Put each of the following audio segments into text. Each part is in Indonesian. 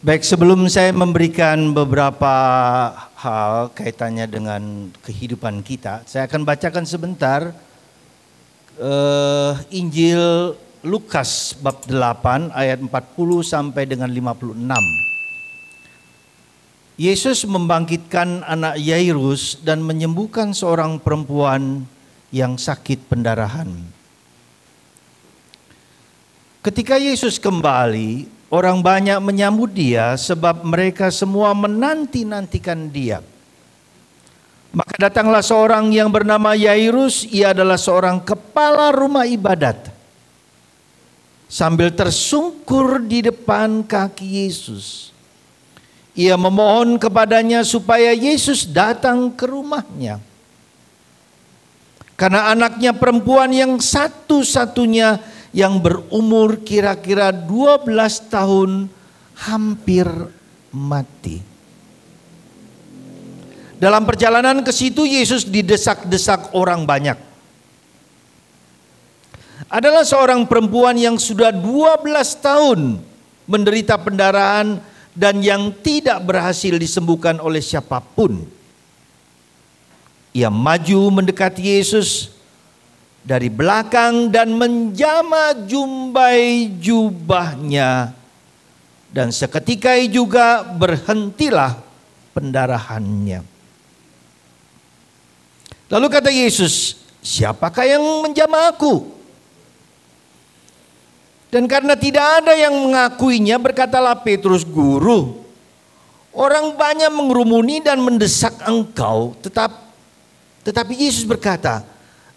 Baik, sebelum saya memberikan beberapa hal kaitannya dengan kehidupan kita, saya akan bacakan sebentar Injil Lukas bab 8 ayat 40 sampai dengan 56. Yesus membangkitkan anak Yairus dan menyembuhkan seorang perempuan yang sakit pendarahan. Ketika Yesus kembali, orang banyak menyambut dia sebab mereka semua menanti-nantikan dia. Maka datanglah seorang yang bernama Yairus, ia adalah seorang kepala rumah ibadat. Sambil tersungkur di depan kaki Yesus, ia memohon kepadanya supaya Yesus datang ke rumahnya. Karena anaknya perempuan yang satu-satunya yang berumur kira-kira 12 tahun hampir mati. Dalam perjalanan ke situ Yesus didesak-desak orang banyak. Adalah seorang perempuan yang sudah 12 tahun menderita pendarahan dan yang tidak berhasil disembuhkan oleh siapapun. Ia maju mendekati Yesus dari belakang dan menjamah jumbai jubahnya, dan seketika juga berhentilah pendarahannya. Lalu kata Yesus, "Siapakah yang menjamah aku?" Dan karena tidak ada yang mengakuinya, berkatalah Petrus, "Guru, orang banyak mengerumuni dan mendesak engkau." Tetapi Yesus berkata,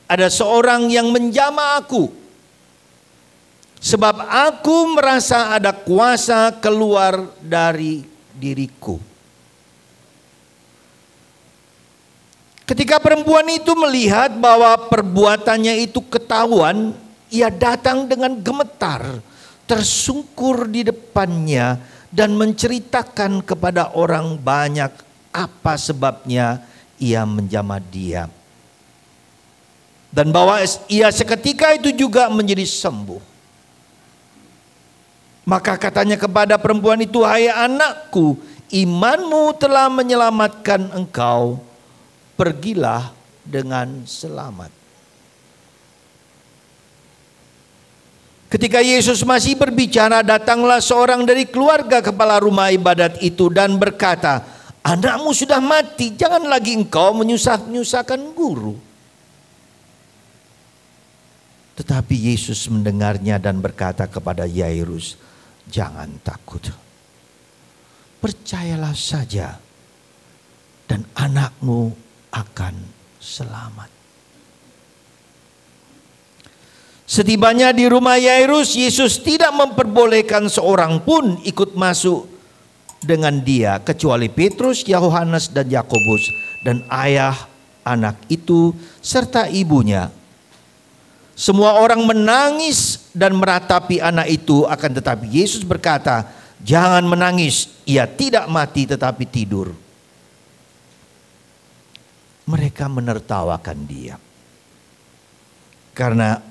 "Ada seorang yang menjamah aku, sebab aku merasa ada kuasa keluar dari diriku." Ketika perempuan itu melihat bahwa perbuatannya itu ketahuan, ia datang dengan gemetar, tersungkur di depannya dan menceritakan kepada orang banyak apa sebabnya ia menjamah dia. Dan bahwa ia seketika itu juga menjadi sembuh. Maka katanya kepada perempuan itu, "Hai anakku, imanmu telah menyelamatkan engkau. Pergilah dengan selamat." Ketika Yesus masih berbicara, datanglah seorang dari keluarga kepala rumah ibadat itu dan berkata, "Anakmu sudah mati, jangan lagi engkau menyusahkan guru." Tetapi Yesus mendengarnya dan berkata kepada Yairus, "Jangan takut, percayalah saja dan anakmu akan selamat." Setibanya di rumah Yairus, Yesus tidak memperbolehkan seorang pun ikut masuk dengan dia kecuali Petrus, Yohanes dan Yakobus dan ayah anak itu serta ibunya. Semua orang menangis dan meratapi anak itu, akan tetapi Yesus berkata, "Jangan menangis, ia tidak mati tetapi tidur." Mereka menertawakan dia karena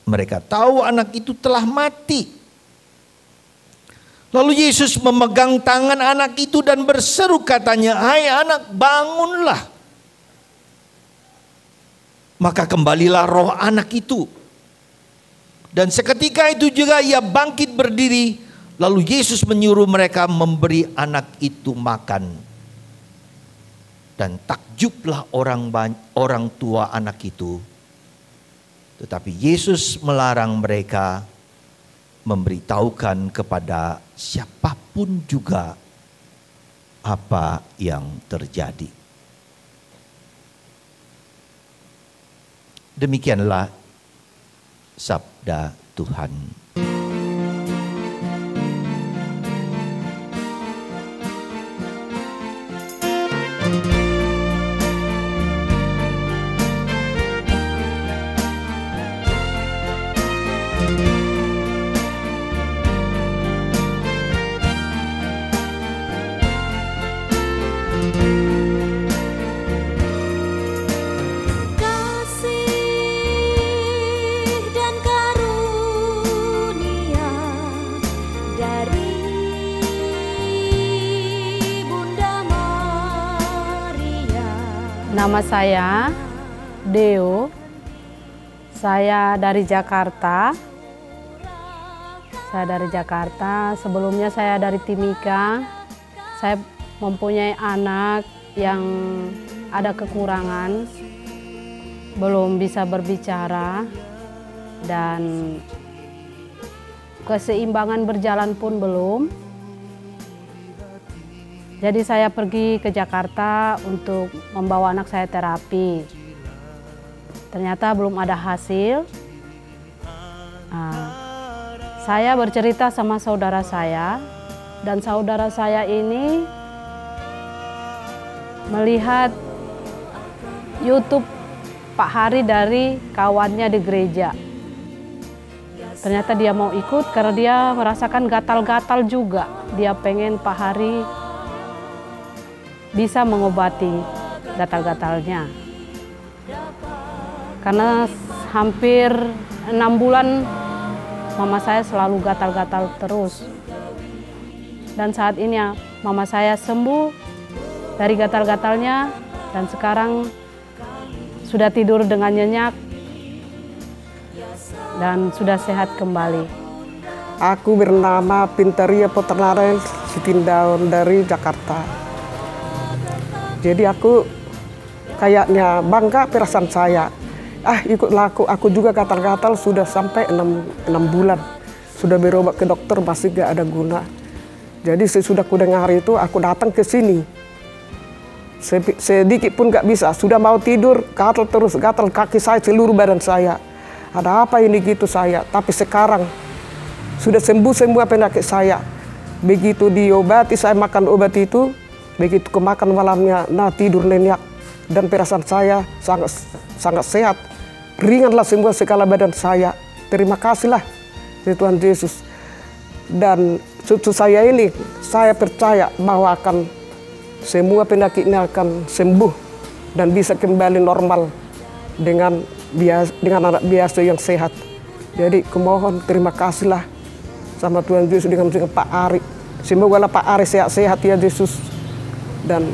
mereka tahu anak itu telah mati. Lalu Yesus memegang tangan anak itu dan berseru katanya, "Hai anak, bangunlah." Maka kembalilah roh anak itu. Dan seketika itu juga ia bangkit berdiri. Lalu Yesus menyuruh mereka memberi anak itu makan. Dan takjublah orang tua anak itu. Tetapi Yesus melarang mereka memberitahukan kepada siapapun juga apa yang terjadi. Demikianlah sabda Tuhan. Kasih dan karunia Nama saya Deo. Saya dari Jakarta. Sebelumnya saya dari Timika. Saya mempunyai anak yang ada kekurangan, belum bisa berbicara, dan keseimbangan berjalan pun belum. Jadi saya pergi ke Jakarta untuk membawa anak saya terapi. Ternyata belum ada hasil. Saya bercerita sama saudara saya, dan saudara saya ini melihat YouTube Pak Hari dari kawannya di gereja. Ternyata dia mau ikut karena dia merasakan gatal-gatal juga. Dia pengen Pak Hari bisa mengobati gatal-gatalnya. Karena hampir 6 bulan mama saya selalu gatal-gatal terus. Dan saat ini ya, mama saya sembuh dari gatal-gatalnya dan sekarang sudah tidur dengan nyenyak dan sudah sehat kembali. Aku bernama Pintaria Poternaren Sitindaun dari Jakarta. Jadi aku kayaknya bangga perasaan saya. Ikutlah aku juga gatal-gatal sudah sampai 6 bulan. Sudah berobat ke dokter masih gak ada guna. Jadi sesudah aku dengar itu aku datang ke sini. Sedikit pun gak bisa, sudah mau tidur gatal terus, gatal kaki saya, seluruh badan saya. Ada apa ini gitu saya, tapi sekarang sudah sembuh penyakit saya. Begitu diobati, saya makan obat itu, begitu kemakan malamnya, tidur nyenyak. Dan perasaan saya sangat sehat. Ringanlah semua segala badan saya. Terima kasihlah Tuhan Yesus. Dan cucu saya ini, saya percaya bahwa akan semua penyakitnya akan sembuh dan bisa kembali normal dengan anak biasa yang sehat. Jadi kumohon terima kasihlah sama Tuhan Yesus dengan Pak Ari. Semoga Pak Ari sehat-sehat ya Yesus. Dan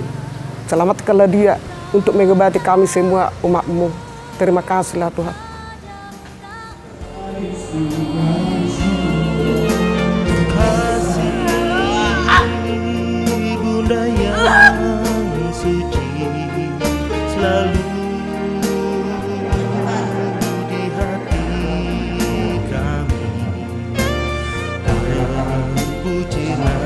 selamatkanlah dia untuk mengobati kami semua umat-Mu. Terima kasihlah Tuhan. Bunda yang suci selalu di hati kami. Terpujilah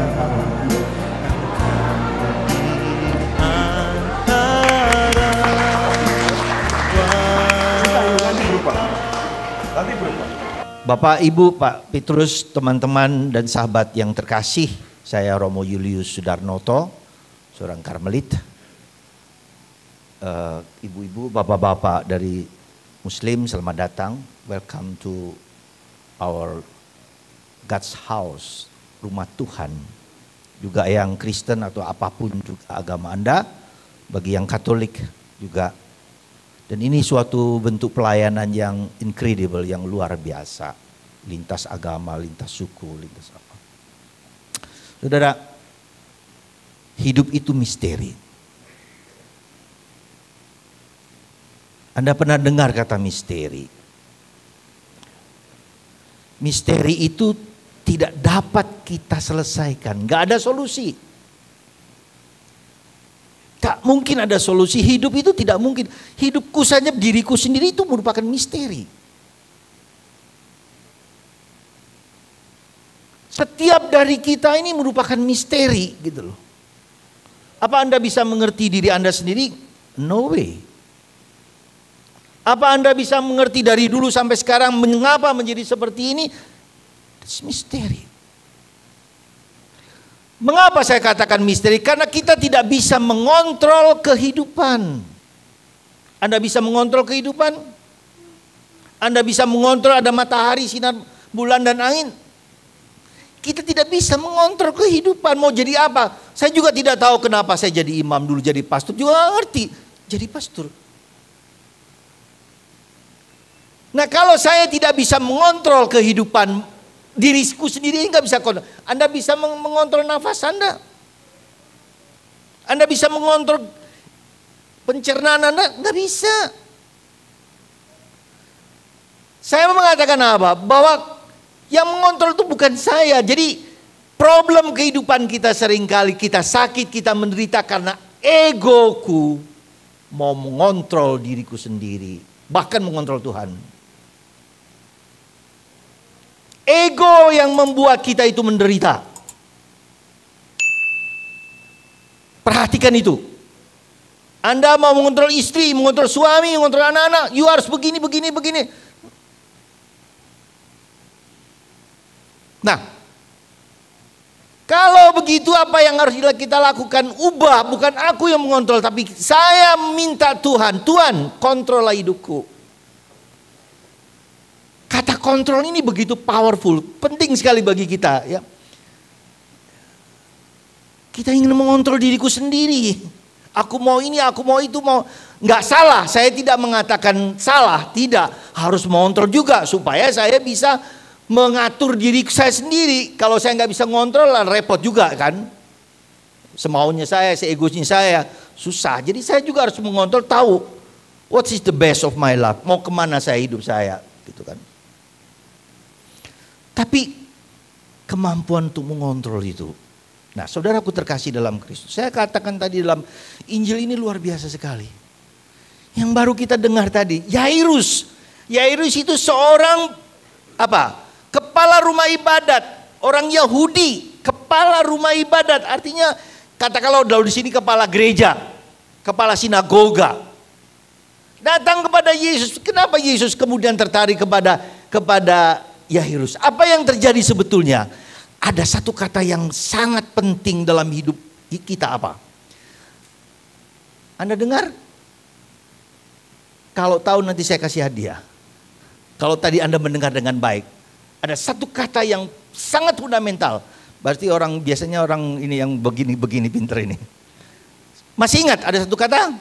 Bapak, Ibu, Pak Petrus, teman-teman dan sahabat yang terkasih, saya Romo Julius Sudarnoto, seorang Karmelit. Ibu-ibu, bapak-bapak dari Muslim, selamat datang. Welcome to our God's house, rumah Tuhan. Juga yang Kristen atau apapun juga agama Anda, bagi yang Katolik juga. Dan ini suatu bentuk pelayanan yang incredible, yang luar biasa. Lintas agama, lintas suku, lintas apa. Saudara, hidup itu misteri. Anda pernah dengar kata misteri? Misteri itu tidak dapat kita selesaikan, gak ada solusi. Tak mungkin ada solusi, hidup itu tidak mungkin. Hidupku saja, diriku sendiri itu merupakan misteri. Setiap dari kita ini merupakan misteri gitu loh. Apa Anda bisa mengerti diri Anda sendiri? No way. Apa Anda bisa mengerti dari dulu sampai sekarang mengapa menjadi seperti ini? It's misteri. Mengapa saya katakan misteri? Karena kita tidak bisa mengontrol kehidupan. Anda bisa mengontrol kehidupan? Anda bisa mengontrol ada matahari, sinar bulan dan angin? Kita tidak bisa mengontrol kehidupan. Mau jadi apa? Saya juga tidak tahu kenapa saya jadi imam dulu, jadi pastor. Juga gak ngerti jadi pastor. Nah, kalau saya tidak bisa mengontrol kehidupan diriku sendiri, nggak bisa kontrol. Anda bisa mengontrol nafas Anda. Anda bisa mengontrol pencernaan Anda nggak bisa. Saya mau mengatakan apa? Bahwa yang mengontrol itu bukan saya. Jadi problem kehidupan kita seringkali kita sakit, kita menderita karena egoku mau mengontrol diriku sendiri. Bahkan mengontrol Tuhan. Ego yang membuat kita itu menderita. Perhatikan itu. Anda mau mengontrol istri, mengontrol suami, mengontrol anak-anak. You harus begini, begini, begini. Nah, kalau begitu apa yang harus kita lakukan? Ubah, bukan aku yang mengontrol, tapi saya minta Tuhan, Tuhan kontrollah hidupku. Kata kontrol ini begitu powerful, penting sekali bagi kita. Ya. Kita ingin mengontrol diriku sendiri. Aku mau ini, aku mau itu, mau. Nggak salah, saya tidak mengatakan salah, tidak. Harus mengontrol juga supaya saya bisa mengatur diri saya sendiri. Kalau saya nggak bisa ngontrol, repot juga kan. Semaunya saya, seegosnya saya, susah. Jadi saya juga harus mengontrol, tahu what is the best of my life, mau kemana saya hidup saya, gitu kan. Tapi kemampuan untuk mengontrol itu. Nah, saudaraku terkasih dalam Kristus, saya katakan tadi dalam Injil ini luar biasa sekali. Yang baru kita dengar tadi, Yairus. Yairus itu seorang apa? Kepala rumah ibadat, orang Yahudi, kepala rumah ibadat, artinya katakanlah kalau di sini kepala gereja, kepala sinagoga. Datang kepada Yesus. Kenapa Yesus kemudian tertarik kepada Yairus? Apa yang terjadi sebetulnya? Ada satu kata yang sangat penting dalam hidup kita, apa? Anda dengar? Kalau tahu nanti saya kasih hadiah. Kalau tadi Anda mendengar dengan baik. Ada satu kata yang sangat fundamental. Berarti biasanya orang ini yang begini-begini pinter ini. Masih ingat ada satu kata?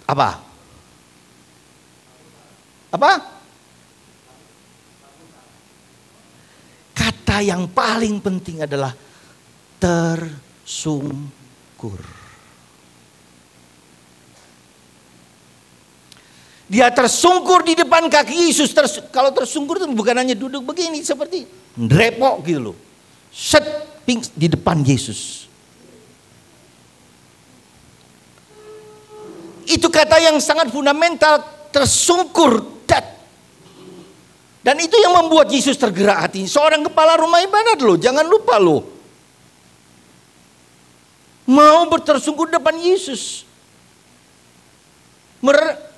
Apa? Apa? Kata yang paling penting adalah tersungkur. Dia tersungkur di depan kaki Yesus. Kalau tersungkur itu bukan hanya duduk begini seperti repot gitu loh. Set ping di depan Yesus. Itu kata yang sangat fundamental, tersungkur. Dan itu yang membuat Yesus tergerak hati. Seorang kepala rumah ibadat loh, jangan lupa loh. Mau tersungkur depan Yesus.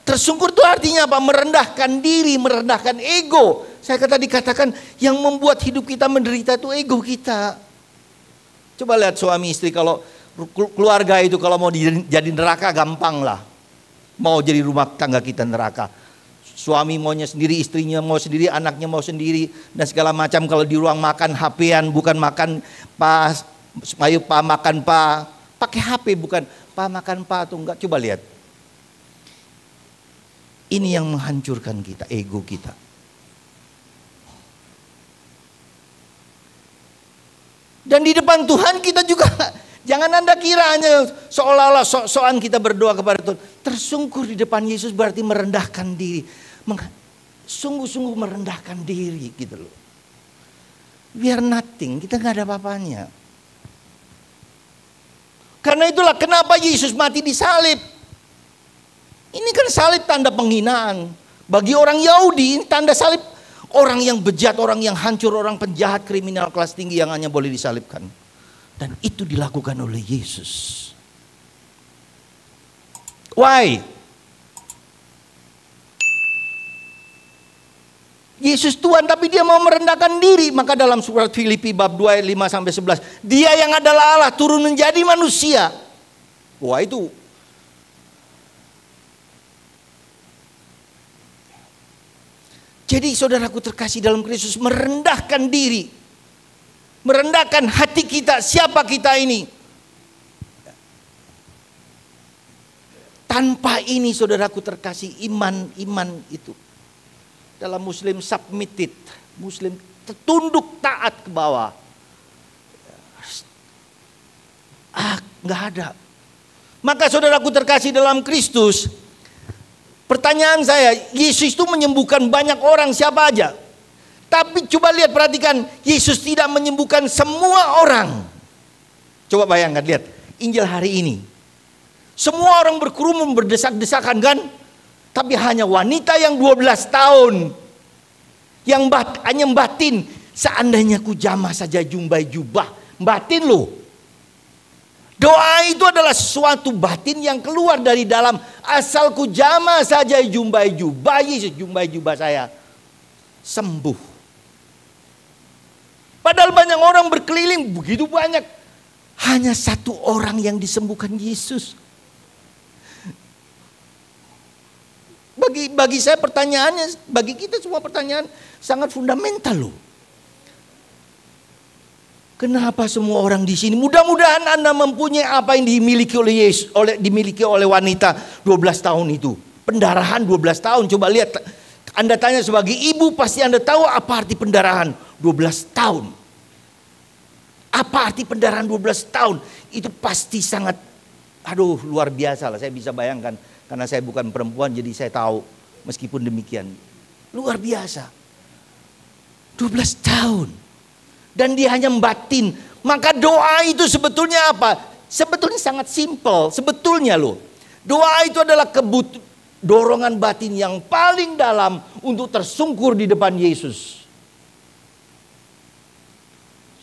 Tersungkur itu artinya apa? Merendahkan diri, merendahkan ego. Saya tadi katakan yang membuat hidup kita menderita itu ego kita. Coba lihat suami istri, kalau keluarga itu kalau mau jadi neraka gampang lah. Mau jadi rumah tangga kita neraka. Suami maunya sendiri, istrinya mau sendiri, anaknya mau sendiri. Dan segala macam. Kalau di ruang makan HP-an, bukan makan pas, ayo pa makan pa. Pakai HP bukan pa makan pa atau enggak. Coba lihat. Ini yang menghancurkan kita, ego kita. Dan di depan Tuhan kita juga, jangan Anda kira hanya seolah-olah sok-sokan kita berdoa kepada Tuhan. Tersungkur di depan Yesus berarti merendahkan diri. Sungguh-sungguh merendahkan diri gitu loh. Biar nothing, kita gak ada apa-apanya. Karena itulah kenapa Yesus mati di salib. Ini kan salib tanda penghinaan. Bagi orang Yahudi ini tanda salib orang yang bejat, orang yang hancur, orang penjahat, kriminal kelas tinggi yang hanya boleh disalibkan. Dan itu dilakukan oleh Yesus. Why? Yesus Tuhan tapi dia mau merendahkan diri. Maka dalam surat Filipi bab 2 ayat 5-11. Dia yang adalah Allah turun menjadi manusia. Wah itu. Jadi saudaraku terkasih dalam Kristus, merendahkan diri. Merendahkan hati kita, siapa kita ini. Tanpa ini saudaraku terkasih, iman itu. Dalam Muslim submitted, Muslim tunduk taat ke bawah. Nggak ada. Maka saudaraku terkasih dalam Kristus, pertanyaan saya, Yesus itu menyembuhkan banyak orang, siapa aja? Tapi coba lihat, perhatikan, Yesus tidak menyembuhkan semua orang. Coba bayangkan, lihat Injil hari ini. Semua orang berkerumun, berdesak-desakan kan? Tapi hanya wanita yang 12 tahun yang hanya batin, seandainya ku jamah saja jumbai jubah, batin loh. Doa itu adalah sesuatu batin yang keluar dari dalam. Asal ku jamah saja jumbai jubah Yesus, jumbai jubah saya, sembuh. Padahal banyak orang berkeliling, begitu banyak. Hanya satu orang yang disembuhkan Yesus. Bagi saya pertanyaannya, bagi kita semua pertanyaan sangat fundamental loh. Kenapa semua orang di sini? Mudah-mudahan Anda mempunyai apa yang dimiliki oleh Yesus, dimiliki oleh wanita 12 tahun itu. Pendarahan 12 tahun. Coba lihat, Anda tanya sebagai ibu, pasti Anda tahu apa arti pendarahan 12 tahun. Apa arti pendarahan 12 tahun? Itu pasti sangat, luar biasa lah. Saya bisa bayangkan. Karena saya bukan perempuan, jadi saya tahu. Meskipun demikian, luar biasa. 12 tahun. Dan dia hanya batin. Maka doa itu sebetulnya apa? Sebetulnya sangat simpel. Sebetulnya loh. Doa itu adalah dorongan batin yang paling dalam untuk tersungkur di depan Yesus.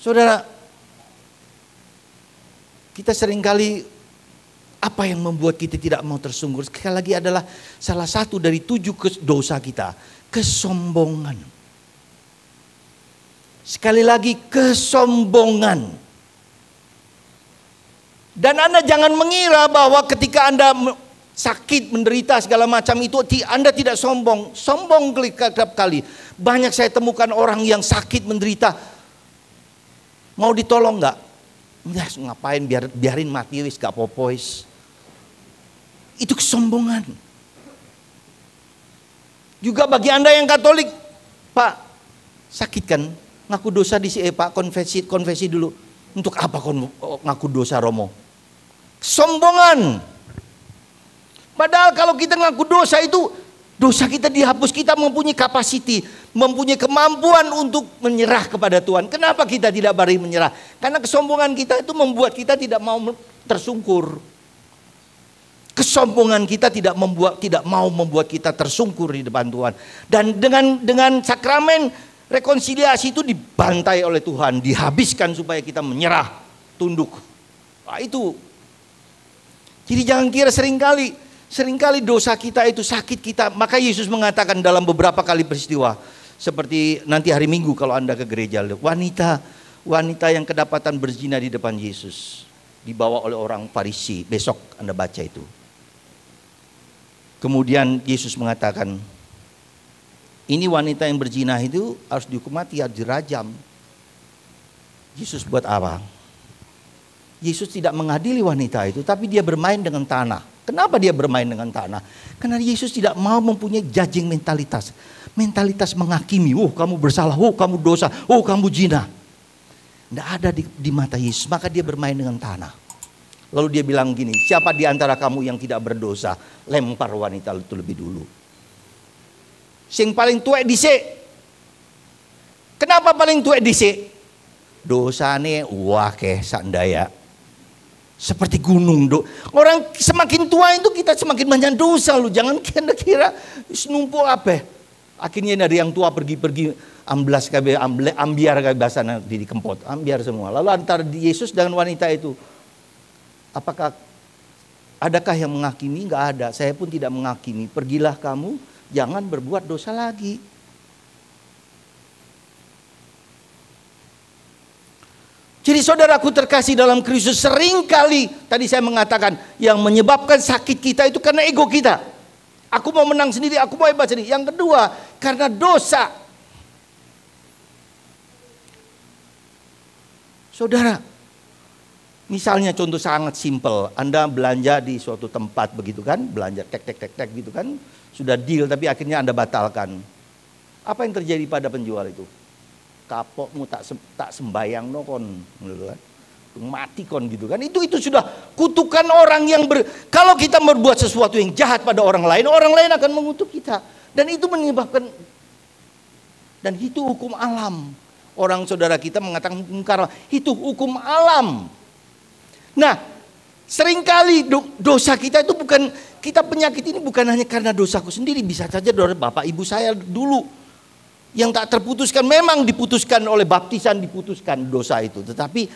Saudara, kita seringkali, apa yang membuat kita tidak mau tersungkur? Sekali lagi adalah salah satu dari 7 dosa kita. Kesombongan. Sekali lagi, kesombongan. Dan Anda jangan mengira bahwa ketika Anda sakit, menderita segala macam itu, Anda tidak sombong. Sombong kali. Banyak saya temukan orang yang sakit, menderita. Mau ditolong nggak? Ya, ngapain, biarin mati wis, gak popois. Itu kesombongan. Juga bagi Anda yang Katolik, Pak, sakit kan? Ngaku dosa di sini, Pak, konfesi dulu. Untuk apa ngaku dosa, Romo? Kesombongan. Padahal kalau kita ngaku dosa itu, dosa kita dihapus, kita mempunyai kapasiti, mempunyai kemampuan untuk menyerah kepada Tuhan. Kenapa kita tidak bari menyerah? Karena kesombongan kita itu membuat kita tidak mau tersungkur. Kesombongan kita tidak mau membuat kita tersungkur di depan Tuhan. Dan dengan sakramen rekonsiliasi itu dibantai oleh Tuhan, dihabiskan supaya kita menyerah, tunduk. Nah, itu. Jadi jangan kira seringkali dosa kita itu sakit kita. Maka Yesus mengatakan dalam beberapa kali peristiwa, seperti nanti hari Minggu kalau Anda ke gereja, wanita yang kedapatan berzina di depan Yesus, dibawa oleh orang Farisi. Besok Anda baca itu. Kemudian Yesus mengatakan, ini wanita yang berzina itu harus dihukum mati, harus dirajam. Yesus buat apa? Yesus tidak mengadili wanita itu, tapi dia bermain dengan tanah. Kenapa dia bermain dengan tanah? Karena Yesus tidak mau mempunyai judging mentalitas. Mentalitas menghakimi, oh kamu bersalah, oh kamu dosa, oh kamu zina. Tidak ada di mata Yesus, maka dia bermain dengan tanah. Lalu dia bilang gini, siapa di antara kamu yang tidak berdosa? Lempar wanita itu lebih dulu. Sing paling tuwek dhisik. Kenapa paling tuwek dhisik? Dosane wakeh sandaya. Seperti gunung. Orang semakin tua itu kita semakin banyak dosa loh. Jangan kira numpuk apa. Akhirnya dari yang tua pergi amblas kabe ambiar kabe bahasa di kempot. Ambiar semua. Lalu antara Yesus dengan wanita itu, adakah yang menghakimi? Enggak ada. Saya pun tidak menghakimi. Pergilah kamu, jangan berbuat dosa lagi. Jadi saudaraku terkasih dalam Kristus, seringkali tadi saya mengatakan yang menyebabkan sakit kita itu karena ego kita. Aku mau menang sendiri, aku mau hebat sendiri. Yang kedua, karena dosa. Saudara, misalnya contoh sangat simpel, Anda belanja di suatu tempat begitu kan, belanja tek gitu kan, sudah deal tapi akhirnya Anda batalkan. Apa yang terjadi pada penjual itu? Kapokmu tak sembayang no kon, gitu kan. mati kon gitu kan. Itu sudah kutukan orang yang kalau kita berbuat sesuatu yang jahat pada orang lain akan mengutuk kita. Dan itu menyebabkan, dan itu hukum alam. Orang saudara kita mengatakan hukum karma, itu hukum alam. Nah, seringkali dosa kita itu bukan, kita penyakit ini bukan hanya karena dosaku sendiri, bisa saja dari bapak ibu saya dulu yang tak terputuskan, memang diputuskan oleh baptisan, diputuskan dosa itu, tetapi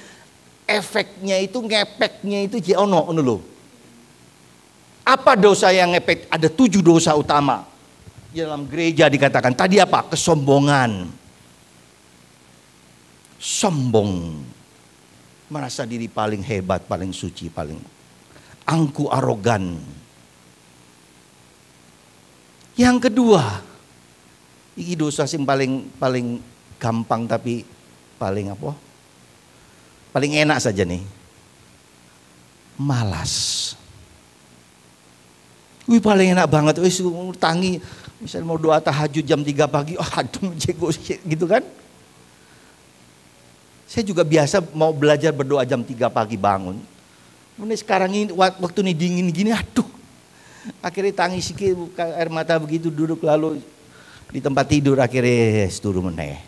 efeknya itu, ngepeknya itu ono loh. Apa dosa yang ngepek? Ada 7 dosa utama. Dalam gereja dikatakan tadi apa? Kesombongan. Sombong, merasa diri paling hebat, paling suci, paling angku, arogan. Yang kedua, ini dosa sih paling gampang tapi paling apa? Paling enak saja nih. Malas. Wih, paling enak banget. Wih, tangi, misalnya mau doa tahajud jam 3 pagi, aduh gitu kan? Saya juga biasa mau belajar berdoa jam 3 pagi bangun. Ini sekarang ini waktu ini dingin gini, aduh. Akhirnya tangis sikit, buka air mata begitu, duduk lalu di tempat tidur, akhirnya turun meneh.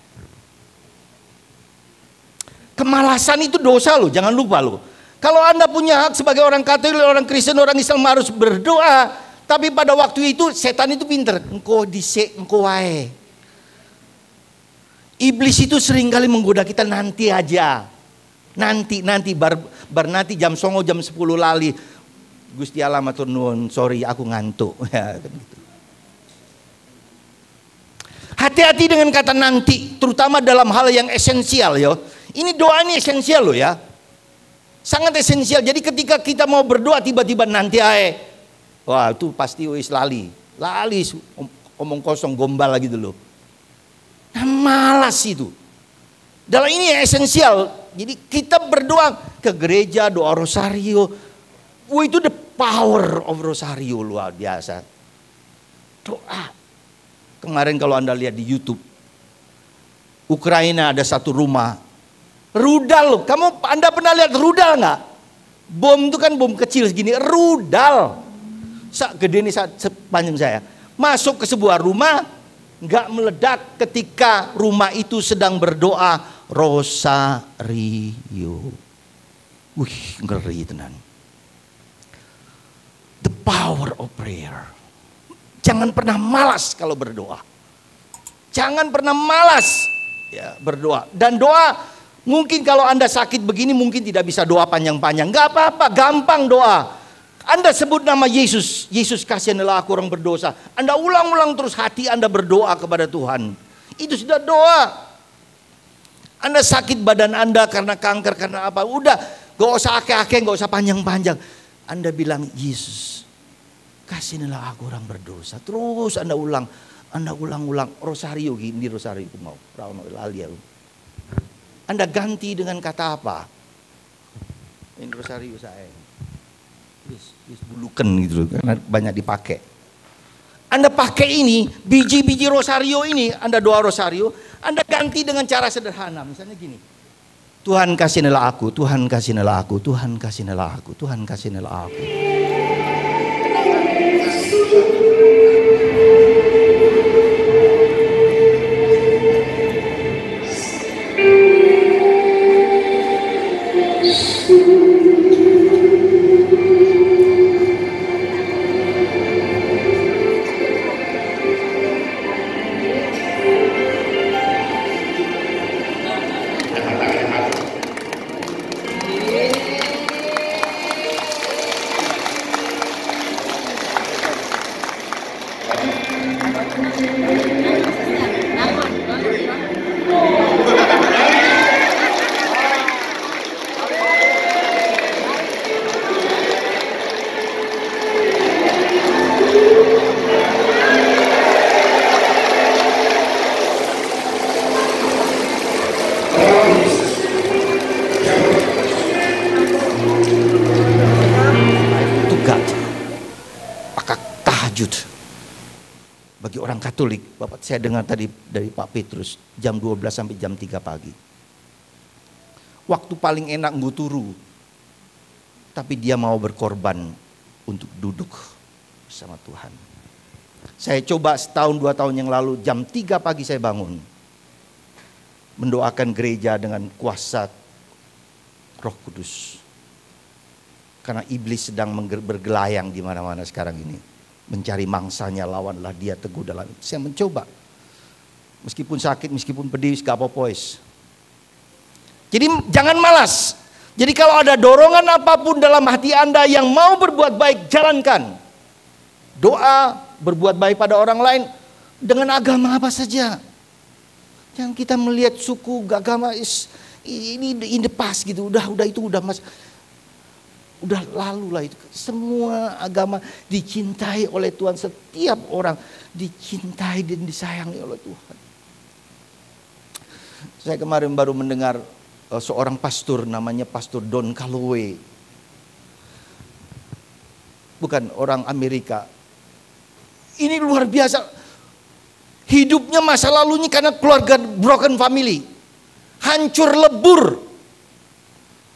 Kemalasan itu dosa loh, jangan lupa loh. Kalau Anda punya hak sebagai orang Katolik, orang Kristen, orang Islam harus berdoa. Tapi pada waktu itu setan itu pinter, engkau disek, engkau wae. Iblis itu seringkali menggoda kita nanti aja. Nanti nanti jam 09.00 jam 10 lali. Gusti Allah matur nuwun, sorry aku ngantuk. Ya, gitu. Hati-hati dengan kata nanti, terutama dalam hal yang esensial yo. Ini doa ini esensial loh ya. Sangat esensial. Jadi ketika kita mau berdoa tiba-tiba nanti ae. Wah, itu pasti wis lali. Lali omong kosong, gombal lagi dulu. Nah, malas itu. Dalam ini yang esensial. Jadi kita berdoa ke gereja, doa rosario. Wah, itu the power of rosario luar biasa. Doa. Kemarin kalau Anda lihat di YouTube, Ukraina ada satu rumah. Rudal. Anda pernah lihat rudal nggak? Bom itu kan bom kecil segini. Rudal. Gede ini sepanjang saya. Masuk ke sebuah rumah. Nggak meledak ketika rumah itu sedang berdoa rosario. Wih, ngeri tenan. The power of prayer. Jangan pernah malas kalau berdoa. Jangan pernah malas ya berdoa. Dan doa, mungkin kalau Anda sakit begini mungkin tidak bisa doa panjang-panjang. Nggak apa-apa, gampang doa. Anda sebut nama Yesus, Yesus kasihanilah aku orang berdosa. Anda ulang-ulang terus hati Anda berdoa kepada Tuhan. Itu sudah doa. Anda sakit badan Anda karena kanker, karena apa. Udah, gak usah akeh-akeh, gak usah panjang-panjang. Anda bilang, Yesus kasihanilah aku orang berdosa. Terus Anda ulang-ulang. Rosario, ini rosario aku mau. Anda ganti dengan kata apa? Ini rosario saya. Bulukan gitu karena banyak dipakai. Anda pakai ini biji-biji rosario ini, Anda doa rosario, Anda ganti dengan cara sederhana. Misalnya gini. Tuhan kasihanilah aku, Tuhan kasihanilah aku, Tuhan kasihanilah aku, Tuhan kasihanilah aku. Bagi orang Katolik, saya dengar tadi dari Pak Petrus, jam 12 sampai jam 3 pagi. waktu paling enak nguturu. Tapi dia mau berkorban untuk duduk bersama Tuhan. Saya coba setahun 2 tahun yang lalu, jam 3 pagi saya bangun. Mendoakan gereja dengan kuasa Roh Kudus. Karena iblis sedang bergelayang di mana-mana sekarang ini. Mencari mangsanya, lawanlah dia teguh dalam itu. Saya mencoba. Meskipun sakit, meskipun pedih, gak apa-apa. Jadi jangan malas. Jadi kalau ada dorongan apapun dalam hati Anda yang mau berbuat baik, jalankan. Doa, berbuat baik pada orang lain dengan agama apa saja. Jangan kita melihat suku, agama ini in the past gitu. Udah itu udah udah lalu lah itu. Semua agama dicintai oleh Tuhan. Setiap orang dicintai dan disayangi oleh Tuhan. Saya kemarin baru mendengar seorang pastor namanya Pastor Don Calloway. Bukan orang Amerika. Ini luar biasa. Hidupnya masa lalunya karena keluarga broken family. Hancur lebur.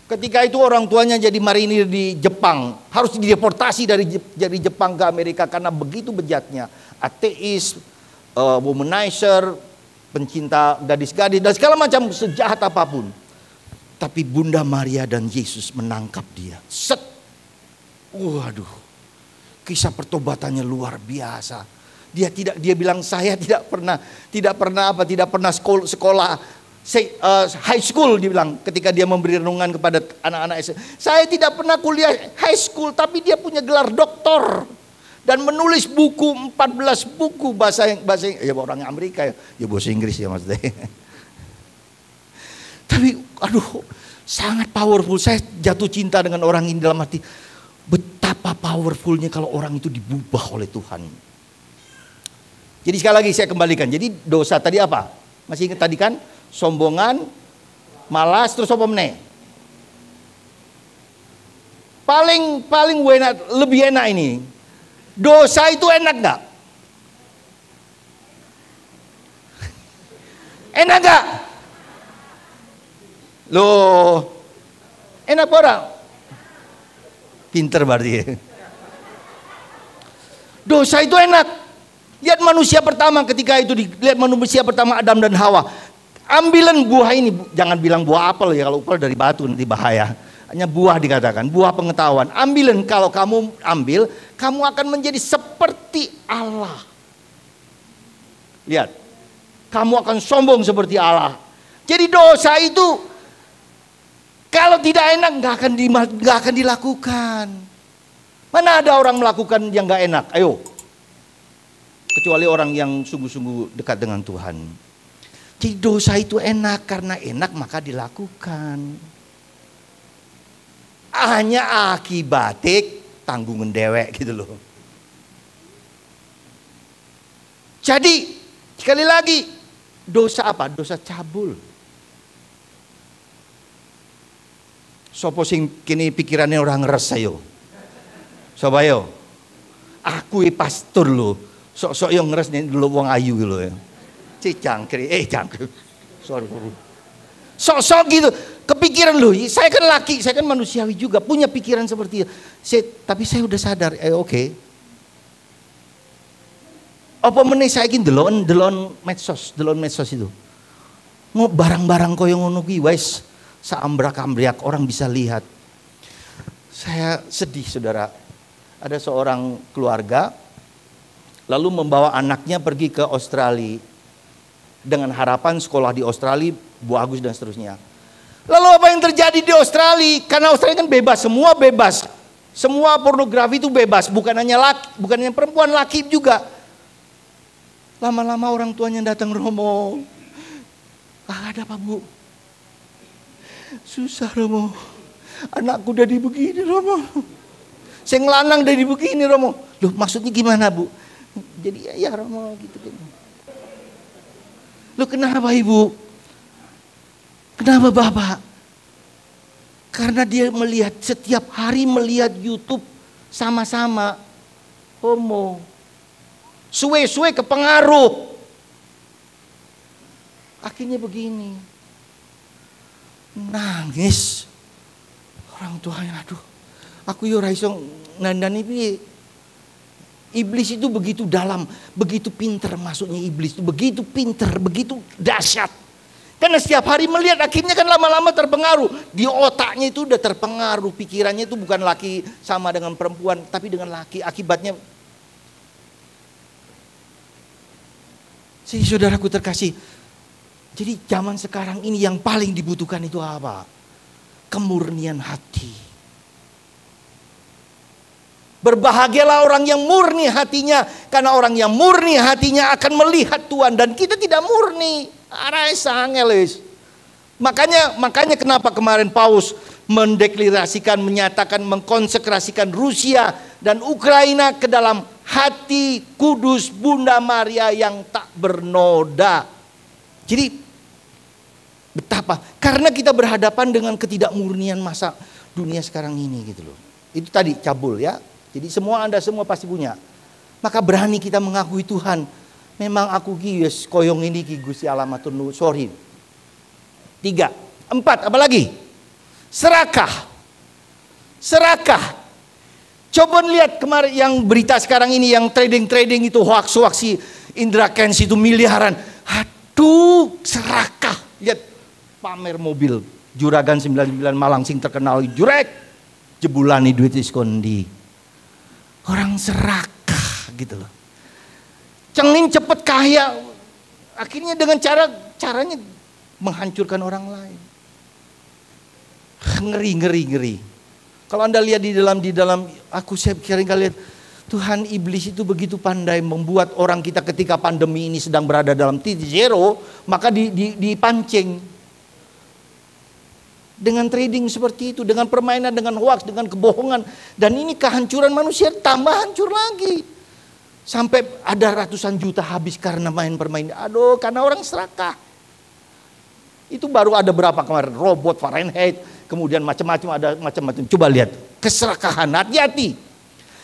Ketika itu orang tuanya jadi marinir di Jepang. Harus dideportasi dari Jepang ke Amerika karena begitu bejatnya. Ateis, womanizer, pencinta gadis-gadis dan segala macam sejahat apapun. Tapi Bunda Maria dan Yesus menangkap dia. Set. Waduh. Kisah pertobatannya luar biasa. Dia bilang saya tidak pernah sekolah high school, dia bilang ketika dia memberi renungan kepada anak-anak SMA. Saya tidak pernah kuliah high school, tapi dia punya gelar doktor dan menulis buku 14 buku bahasa ya orang Amerika ya bahasa Inggris ya maksudnya. Tapi aduh sangat powerful. Saya jatuh cinta dengan orang ini dalam hati. Betapa powerfulnya kalau orang itu diubah oleh Tuhan. Jadi sekali lagi saya kembalikan. Jadi dosa tadi apa? Masih ingat tadi kan? Sombongan, malas, terus apa meneh? Paling lebih enak ini. Dosa itu enak gak? Enak gak? Loh, enak orang? Pinter berarti. Dosa itu enak. Lihat manusia pertama ketika itu lihat manusia pertama Adam dan Hawa. Ambilan buah ini, jangan bilang buah apel ya, kalau apel dari batu nanti bahaya. Hanya buah dikatakan, buah pengetahuan. Ambilan, kalau kamu ambil, kamu akan menjadi seperti Allah. Lihat, kamu akan sombong seperti Allah. Jadi dosa itu kalau tidak enak nggak akan dilakukan. Mana ada orang melakukan yang nggak enak? Ayo, kecuali orang yang sungguh-sungguh dekat dengan Tuhan. Jadi dosa itu enak, karena enak maka dilakukan. Hanya akibatnya tanggungan dewek gitu loh. Jadi sekali lagi, dosa apa? Dosa cabul. Sopo sing kini pikirannya orang ngeres ayo. Sopo ayo. Aku pastor lo. Sok-sok yang ngeres nih dulu wong ayu gitu ya. Cangkri, cangkri. Sorry. Sok-sok gitu. Kepikiran lo. Saya kan laki, saya kan manusiawi juga. Punya pikiran seperti itu. Tapi saya udah sadar. Oke. Apa meneh saya ingin delon medsos itu. Mau barang-barang koyo ngono kuwi wis saambrak-ambriak orang bisa lihat. Saya sedih saudara. Ada seorang keluarga lalu membawa anaknya pergi ke Australia dengan harapan sekolah di Australia bagus dan seterusnya. Lalu apa yang terjadi di Australia? Karena Australia kan bebas, semua bebas. Semua pornografi itu bebas, bukan hanya perempuan, laki juga. Lama-lama orang tuanya datang, Romo. Ada apa bu? Susah Romo. Anakku udah begini Romo. Saya ngelanang udah begini Romo. Loh maksudnya gimana bu? Jadi ya Romo gitu. Loh kenapa ibu? Kenapa bapak? Karena dia melihat setiap hari melihat YouTube sama-sama homo. Suwe-suwe kepengaruh. Akhirnya begini. nangis. Orang tuanya, aduh, aku yo ra iso nandani piye. Iblis itu begitu dalam, begitu pinter masuknya iblis itu, begitu pinter, begitu dahsyat. Karena setiap hari melihat, akhirnya kan lama-lama terpengaruh. Di otaknya itu udah terpengaruh, pikirannya itu bukan laki sama dengan perempuan, tapi dengan laki. Akibatnya, jadi saudaraku terkasih, jadi zaman sekarang ini yang paling dibutuhkan itu apa? Kemurnian hati. Berbahagialah orang yang murni hatinya, karena orang yang murni hatinya akan melihat Tuhan, dan kita tidak murni. Makanya kenapa kemarin Paulus mendeklarasikan, menyatakan, mengkonsekrasikan Rusia dan Ukraina ke dalam hati kudus Bunda Maria yang tak bernoda. Jadi betapa, karena kita berhadapan dengan ketidakmurnian masa dunia sekarang ini gitu loh. Itu tadi cabul ya. Jadi Anda semua pasti punya. Maka berani kita mengakui Tuhan. Memang aku yes, koyong ini ki Gusti Allah matur nuwun, sorry. 3, 4, apa lagi? Serakah. Serakah. Coba lihat kemarin yang berita sekarang ini, yang trading itu hoax Indra Kents itu miliaran. Aduh, serakah. Lihat pamer mobil Juragan 99 Malang sing terkenal jurek. Jebulani duit diskondi. Orang serakah gitu loh. Cengin cepet kaya. Akhirnya dengan caranya menghancurkan orang lain. Ngeri. Kalau Anda lihat di dalam aku sering kali lihat, Tuhan, iblis itu begitu pandai membuat orang kita ketika pandemi ini sedang berada dalam titik zero, maka dipancing. Dengan trading seperti itu, dengan permainan, dengan hoax, dengan kebohongan. Dan ini kehancuran manusia tambah hancur lagi. Sampai ada ratusan juta habis karena permainan. Aduh, karena orang serakah. Itu baru ada berapa kemarin, robot Fahrenheit, kemudian macam-macam, ada macam-macam. Coba lihat, keserakahan, hati-hati.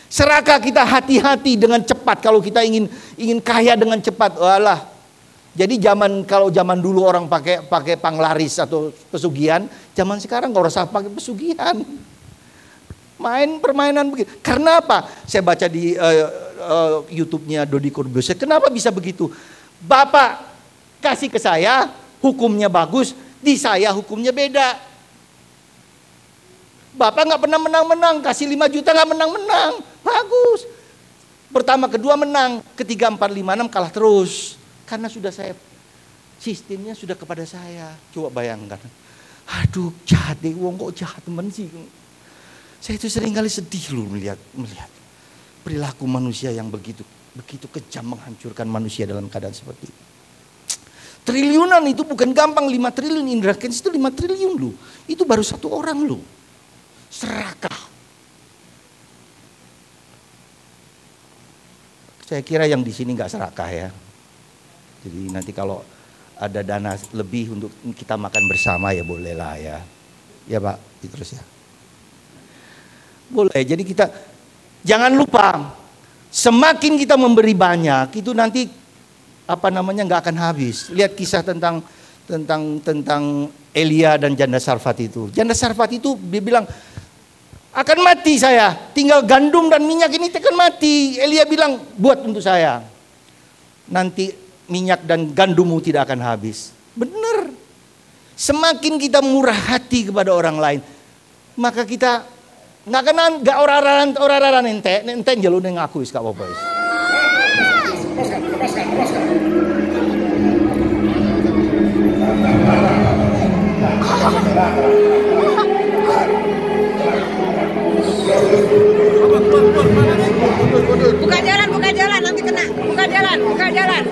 Serakah kita hati-hati dengan cepat. Kalau kita ingin kaya dengan cepat, walah. Jadi kalau zaman dulu orang pakai panglaris atau pesugihan, zaman sekarang nggak usah pakai pesugihan. Main permainan begitu. Karena apa? Saya baca di YouTube-nya Dodi Corbuzier. Kenapa bisa begitu? Bapak kasih ke saya, hukumnya bagus. Di saya hukumnya beda. Bapak nggak pernah menang-menang. Kasih 5 juta nggak menang-menang. Bagus. Pertama, kedua menang. Ketiga, 4, 5, 6 kalah terus. Karena sistemnya sudah kepada saya. Coba bayangkan. Aduh, jahat deh, wong kok jahat teman sih. Saya itu sering kali sedih loh melihat perilaku manusia yang begitu kejam, menghancurkan manusia dalam keadaan seperti itu. Triliunan itu bukan gampang, 5 triliun Indra Kents itu 5 triliun loh. Itu baru 1 orang loh. Serakah. Saya kira yang di sini nggak serakah ya. Jadi nanti kalau ada dana lebih untuk kita makan bersama ya bolehlah ya. Ya Pak, terus ya. Boleh, jadi kita jangan lupa, semakin kita memberi banyak, itu nanti nggak akan habis. Lihat kisah tentang Elia dan janda Sarfat itu. Janda Sarfat itu dia bilang, akan mati saya, tinggal gandum dan minyak ini akan mati. Elia bilang, buat untuk saya. Nanti minyak dan gandummu tidak akan habis. Benar. Semakin kita murah hati kepada orang lain, maka kita nggak orang-orang ente jalur neng aku iska apa is. Buka jalan nanti kena. Buka jalan.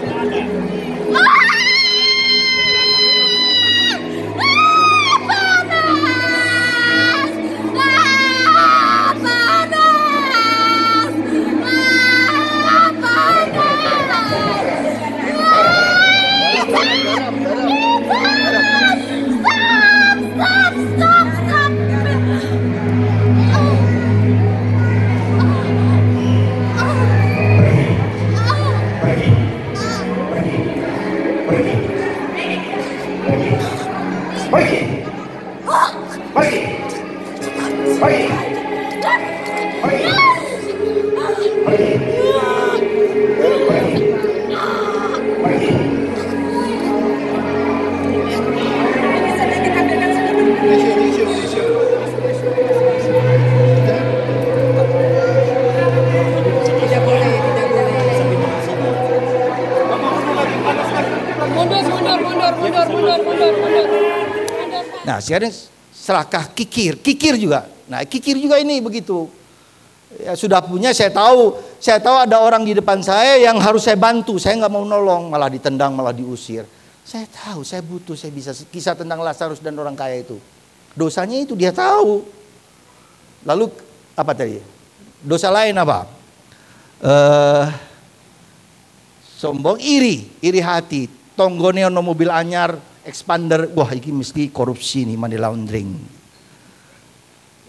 Nah sekarang serakah kikir juga. Nah kikir juga ini begitu. Ya, sudah punya, saya tahu ada orang di depan saya yang harus saya bantu, saya nggak mau nolong, malah ditendang, malah diusir. Saya tahu, saya butuh, saya bisa. Kisah tentang Lazarus dan orang kaya itu, dosanya itu dia tahu. Lalu apa tadi? Dosa lain apa? Sombong, iri hati, tonggone ono mobil anyar, expander, wah ini mesti korupsi nih, money laundering.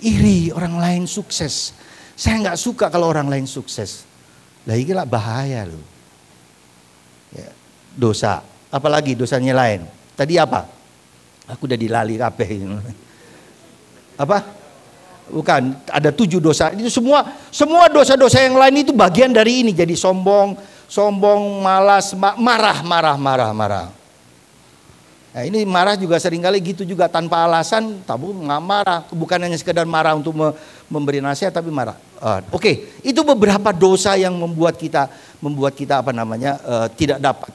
Iri orang lain sukses. Saya nggak suka kalau orang lain sukses. Lah ini lah bahaya loh. Ya, dosa. Apalagi dosanya lain. Tadi apa? Aku udah dilali kabeh. Apa? Bukan. Ada 7 dosa. Itu semua dosa-dosa yang lain itu bagian dari ini. Jadi sombong, malas, marah. Nah ini marah juga seringkali gitu juga tanpa alasan, tabu nggak marah, bukan hanya sekedar marah untuk memberi nasihat tapi marah. Oke, itu beberapa dosa yang membuat kita tidak dapat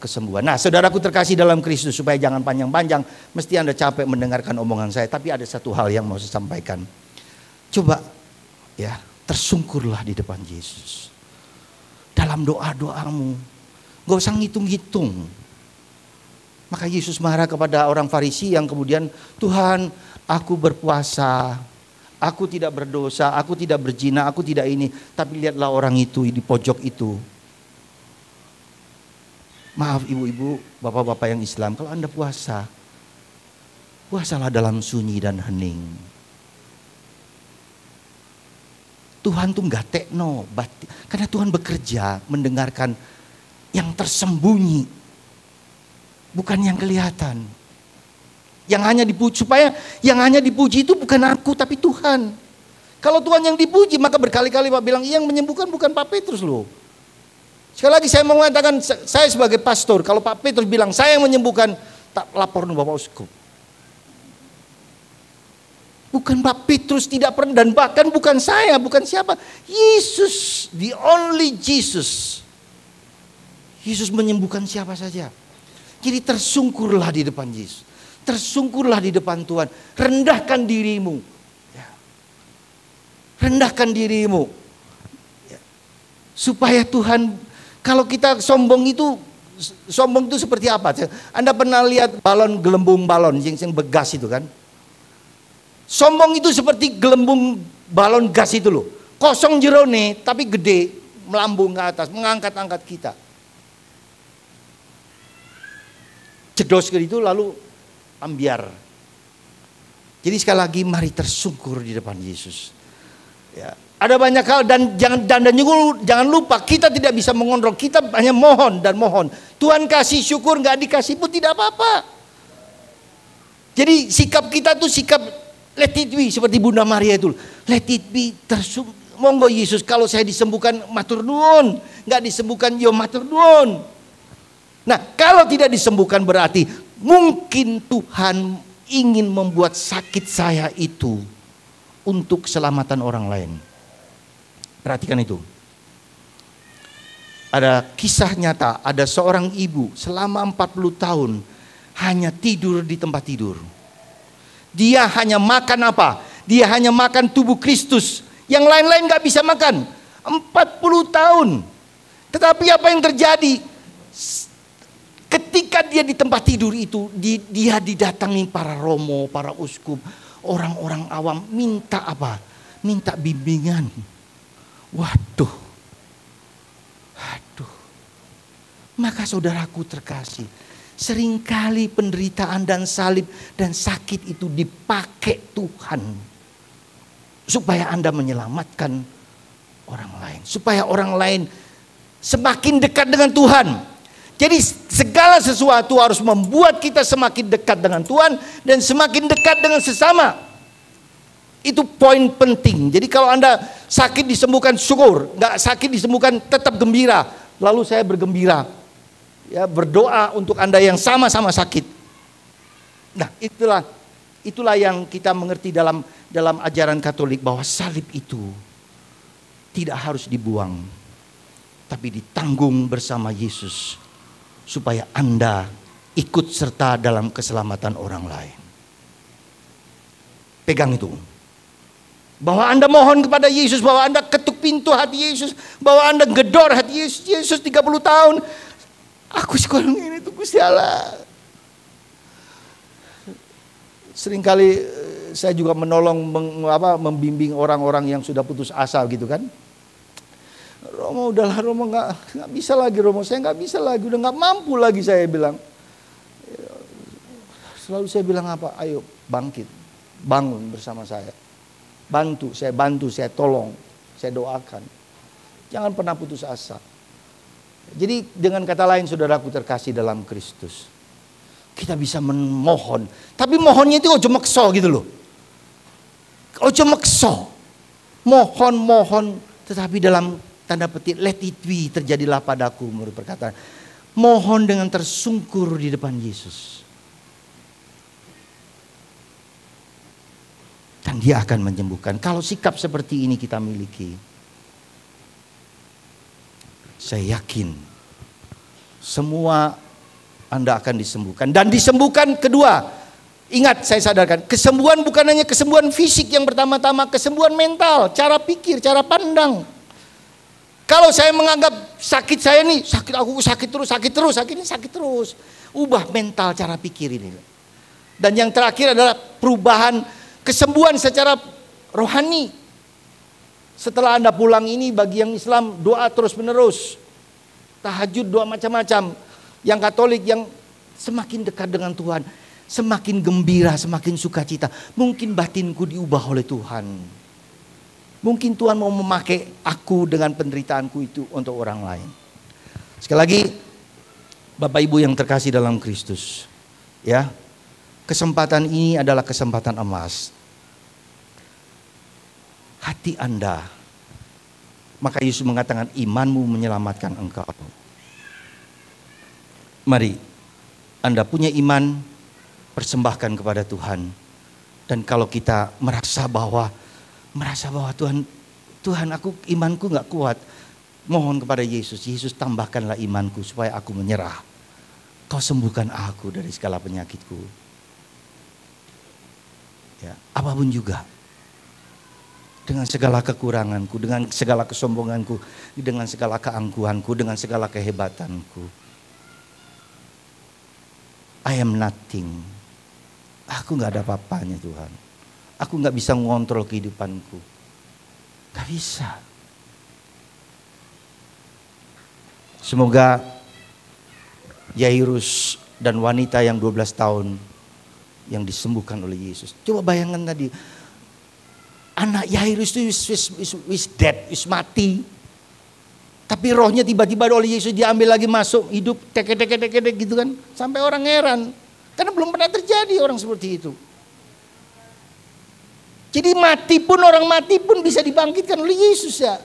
kesembuhan. Nah, saudaraku terkasih dalam Kristus, supaya jangan panjang-panjang, mesti Anda capek mendengarkan omongan saya, tapi ada satu hal yang mau saya sampaikan. Coba ya, tersungkurlah di depan Yesus. Dalam doa-doamu, gak usah ngitung-ngitung. Maka Yesus marah kepada orang Farisi yang kemudian, Tuhan, aku berpuasa, aku tidak berdosa, aku tidak berzina, aku tidak ini. Tapi lihatlah orang itu di pojok itu. Maaf ibu-ibu, bapak-bapak yang Islam, kalau Anda puasalah dalam sunyi dan hening. Tuhan tuh nggak tekno, karena Tuhan bekerja mendengarkan yang tersembunyi. Bukan yang kelihatan. Yang hanya dipuji, supaya yang hanya dipuji itu bukan aku tapi Tuhan. Kalau Tuhan yang dipuji, maka berkali-kali Pak bilang, yang menyembuhkan bukan Pak Petrus loh. Sekali lagi saya mau mengatakan, saya sebagai pastor, kalau Pak Petrus bilang saya yang menyembuhkan, tak lapor nih Bapak Uskup. Bukan Pak Petrus, tidak pernah, dan bahkan bukan saya, bukan siapa. Yesus, the only Jesus. Yesus menyembuhkan siapa saja. Jadi tersungkurlah di depan Yesus. Tersungkurlah di depan Tuhan. Rendahkan dirimu. Ya. Rendahkan dirimu. Ya. Supaya Tuhan, kalau kita sombong itu seperti apa? Anda pernah lihat gelembung balon yang begas itu kan? Sombong itu seperti gelembung balon gas itu loh. Kosong jerone tapi gede, melambung ke atas, mengangkat-angkat kita. Jedos ke itu lalu ambiar. Jadi sekali lagi mari tersungkur di depan Yesus. Ya, ada banyak hal dan jangan lupa kita tidak bisa mengontrol, kita hanya mohon dan mohon. Tuhan kasih syukur, nggak dikasih pun tidak apa-apa. Jadi sikap kita tuh sikap let it be, seperti Bunda Maria itu. Let it be, monggo Yesus, kalau saya disembuhkan matur nuwun, nggak disembuhkan yo matur nuwun. Nah, kalau tidak disembuhkan berarti mungkin Tuhan ingin membuat sakit saya itu untuk keselamatan orang lain. Perhatikan itu. Ada kisah nyata, ada seorang ibu selama 40 tahun hanya tidur di tempat tidur. Dia hanya makan apa? Dia hanya makan tubuh Kristus. Yang lain-lain gak bisa makan. 40 tahun. Tetapi apa yang terjadi? Ketika dia di tempat tidur itu, dia didatangi para romo, para uskup, orang-orang awam, minta apa? Minta bimbingan. Waduh. Maka saudaraku terkasih, seringkali penderitaan dan salib dan sakit itu dipakai Tuhan supaya Anda menyelamatkan orang lain, supaya orang lain semakin dekat dengan Tuhan. Jadi segala sesuatu harus membuat kita semakin dekat dengan Tuhan dan semakin dekat dengan sesama. Itu poin penting. Jadi kalau Anda sakit disembuhkan syukur, nggak sakit disembuhkan tetap gembira. Lalu saya bergembira. Ya, berdoa untuk Anda yang sama-sama sakit. Nah, itulah yang kita mengerti dalam ajaran Katolik, bahwa salib itu tidak harus dibuang, tapi ditanggung bersama Yesus supaya Anda ikut serta dalam keselamatan orang lain. Pegang itu. Bahwa Anda mohon kepada Yesus, bahwa Anda ketuk pintu hati Yesus, bahwa Anda gedor hati Yesus. Yesus 30 tahun, aku sekarang ini tuh Gusti Allah. Seringkali saya juga menolong, membimbing orang-orang yang sudah putus asa gitu kan. Romo udahlah, Romo nggak bisa lagi, Romo saya nggak bisa lagi, udah nggak mampu lagi, saya bilang. Selalu saya bilang apa? Ayo bangkit, bangun bersama saya. Saya bantu, saya tolong, saya doakan. Jangan pernah putus asa. Jadi dengan kata lain, saudaraku terkasih dalam Kristus, kita bisa memohon. Tapi mohonnya itu ojo makso gitu loh. Ojo makso. Mohon, tetapi dalam tanda petik, let it be, terjadilah padaku, menurut perkataan. Mohon dengan tersungkur di depan Yesus. Dan Dia akan menyembuhkan. Kalau sikap seperti ini kita miliki, saya yakin semua Anda akan disembuhkan. Dan disembuhkan kedua, ingat saya sadarkan, kesembuhan bukan hanya kesembuhan fisik yang pertama-tama, kesembuhan mental, cara pikir, cara pandang. Kalau saya menganggap sakit saya nih, sakit terus. Ubah mental, cara pikir ini. Dan yang terakhir adalah perubahan, kesembuhan secara rohani. Setelah Anda pulang ini, bagi yang Islam doa terus menerus. Tahajud, doa macam-macam. Yang Katolik yang semakin dekat dengan Tuhan, semakin gembira, semakin sukacita. Mungkin batinku diubah oleh Tuhan. Mungkin Tuhan mau memakai aku dengan penderitaanku itu untuk orang lain. Sekali lagi, Bapak Ibu yang terkasih dalam Kristus, ya, kesempatan ini adalah kesempatan emas. Hati Anda, maka Yesus mengatakan imanmu menyelamatkan engkau. Mari, Anda punya iman, persembahkan kepada Tuhan. Dan kalau kita merasa bahwa Tuhan aku imanku nggak kuat, mohon kepada Yesus, Yesus tambahkanlah imanku supaya aku menyerah. Kau sembuhkan aku dari segala penyakitku. Ya, apapun juga. Dengan segala kekuranganku, dengan segala kesombonganku, dengan segala keangkuhanku, dengan segala kehebatanku. I am nothing. Aku nggak ada apa-apanya Tuhan. Aku nggak bisa mengontrol kehidupanku. Nggak bisa. Semoga Yairus dan wanita yang 12 tahun yang disembuhkan oleh Yesus. Coba bayangkan tadi. Anak Yairus itu is dead, is mati. Tapi rohnya tiba-tiba oleh Yesus diambil lagi masuk hidup, tek gitu kan. Sampai orang heran. Karena belum pernah terjadi orang seperti itu. Jadi orang mati pun bisa dibangkitkan oleh Yesus ya.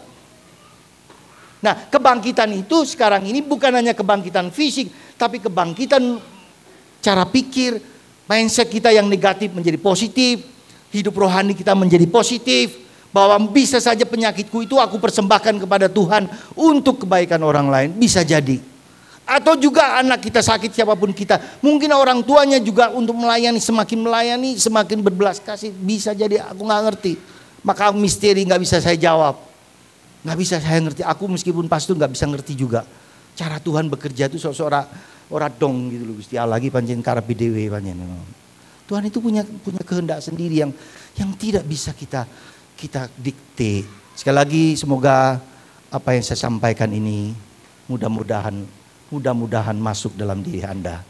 Nah, kebangkitan itu sekarang ini bukan hanya kebangkitan fisik, tapi kebangkitan cara pikir, mindset kita yang negatif menjadi positif, hidup rohani kita menjadi positif, bahwa bisa saja penyakitku itu aku persembahkan kepada Tuhan untuk kebaikan orang lain, bisa jadi. Atau juga anak kita sakit, siapapun kita, mungkin orang tuanya juga untuk melayani, semakin berbelas kasih, bisa jadi aku nggak ngerti. Maka misteri nggak bisa saya jawab, nggak bisa saya ngerti. Aku meskipun pastor nggak bisa ngerti juga cara Tuhan bekerja itu seorang dong gitu loh. Gusti Allah lagi pancen karepe dhewe pancen. Tuhan itu punya kehendak sendiri yang tidak bisa kita dikte. Sekali lagi semoga apa yang saya sampaikan ini mudah-mudahan masuk dalam diri Anda.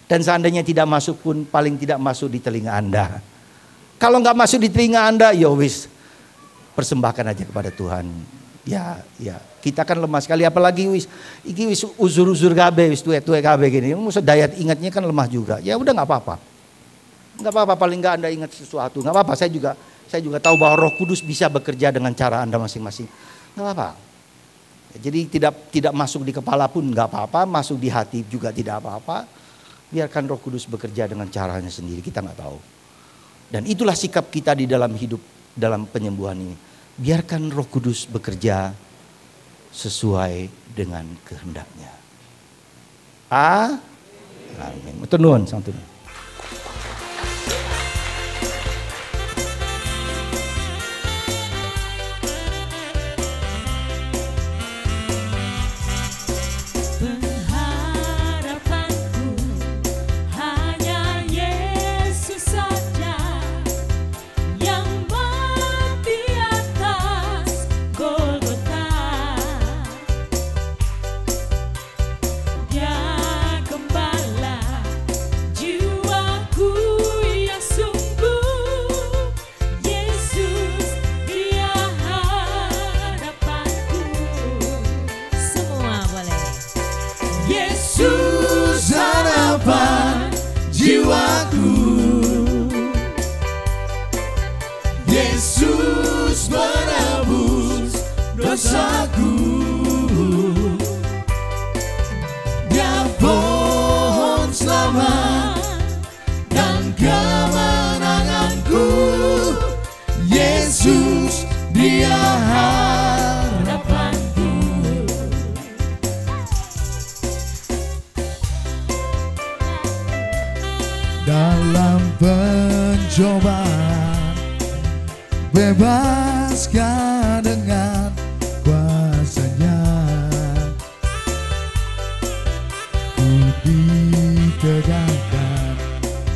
Dan seandainya tidak masuk pun paling tidak masuk di telinga Anda. Kalau nggak masuk di telinga Anda, ya wis persembahkan aja kepada Tuhan. Ya, kita kan lemah sekali, apalagi wis uzur-uzur kabeh, wis tuwe-tuwe kabeh gini. Masa daya ingatnya kan lemah juga. Ya udah nggak apa-apa. Nggak apa-apa, paling nggak Anda ingat sesuatu. Nggak apa-apa, saya juga tahu bahwa Roh Kudus bisa bekerja dengan cara Anda masing-masing. Nggak apa-apa. Jadi tidak masuk di kepala pun nggak apa-apa, masuk di hati juga tidak apa-apa. Biarkan Roh Kudus bekerja dengan caranya sendiri, kita nggak tahu. Dan itulah sikap kita di dalam hidup, dalam penyembuhan ini. Biarkan Roh Kudus bekerja sesuai dengan kehendaknya. Amin. Matur nuwun santun. Yesus harapan jiwaku, Yesus menebus dosaku. Dia pohon selamat dan kemenanganku, Yesus dia harapanku. Dalam pencobaan bebaskan dengan kuasa-Nya. Ku ditegakkan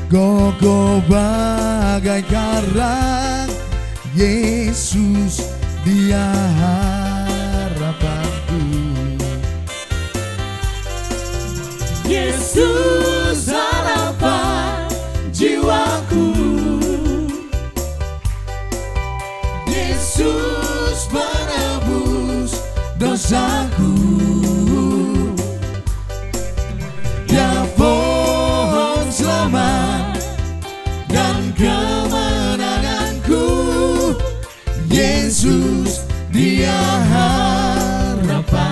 kokoh bagai karang, Yesus dia harapanku. Yesus harapan jiwaku, Yesus menebus dosaku. Dia pohon selamat dan kemenanganku, Yesus dia harapanku.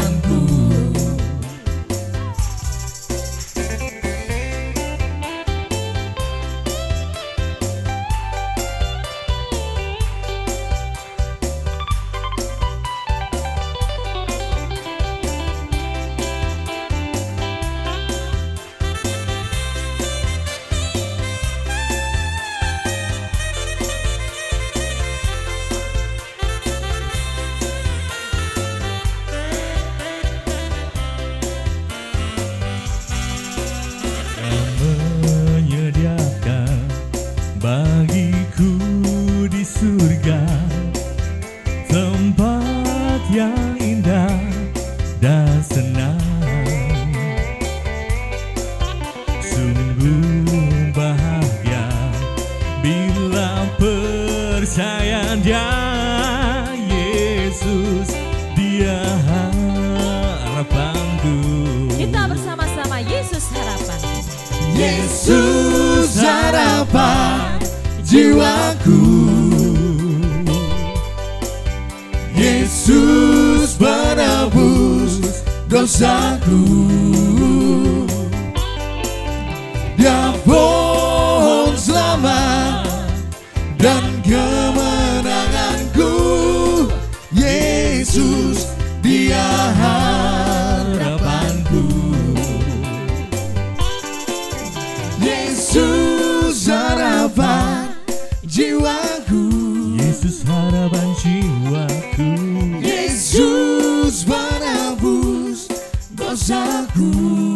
Bagiku di surga tempat yang indah dan senang. Sungguh bahagia bila percaya Dia, Yesus dia harapanku. Kita bersama-sama, Yesus harapan. Yesus harapan jiwaku, Yesus menebus dosaku. Dia pohon selamat dan kemenanganku, Yesus dia harapanku. Yesus harapan jiwaku, Yesus harapan jiwaku, Yesus menebus dosaku.